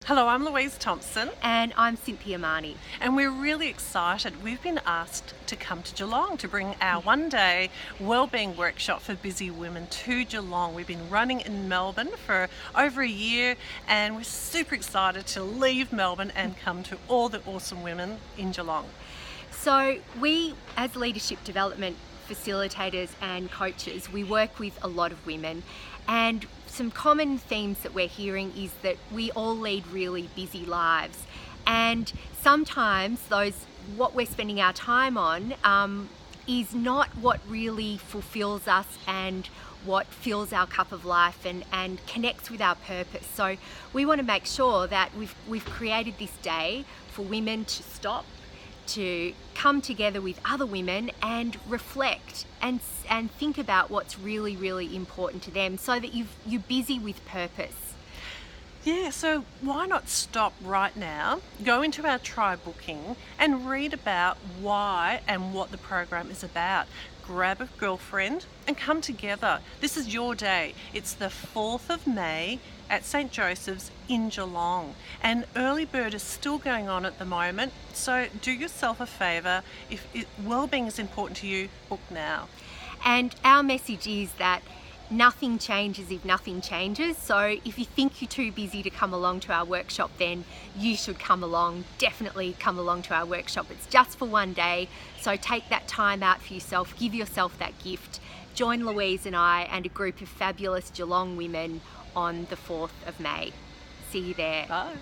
Hello, I'm Louise Thompson And I'm Cynthia Mahoney. and we're really excited. We've been asked to come to Geelong to bring our one-day wellbeing workshop for busy women to Geelong. We've been running in Melbourne for over a year and we're super excited to leave Melbourne and come to all the awesome women in Geelong. So we, as leadership development facilitators and coaches, we work with a lot of women, and some common themes that we're hearing is that we all lead really busy lives, and sometimes what we're spending our time on is not what really fulfills us and what fills our cup of life and connects with our purpose. So we want to make sure that we've created this day for women to stop, to come together with other women and reflect and think about what's really, really important to them, so that you're busy with purpose. Yeah, so why not stop right now, go into our tribe booking and read about why and what the program is about. Grab a girlfriend and come together. This is your day. It's the 4th of May at St. Joseph's in Geelong, and early bird is still going on at the moment, so do yourself a favour. If wellbeing is important to you, book now. And our message is that nothing changes if nothing changes. So if you think you're too busy to come along to our workshop, then you should come along. Definitely come along to our workshop. It's just for one day, so take that time out for yourself. Give yourself that gift. Join Louise and I and a group of fabulous Geelong women on the 4th of May. See you there. Bye.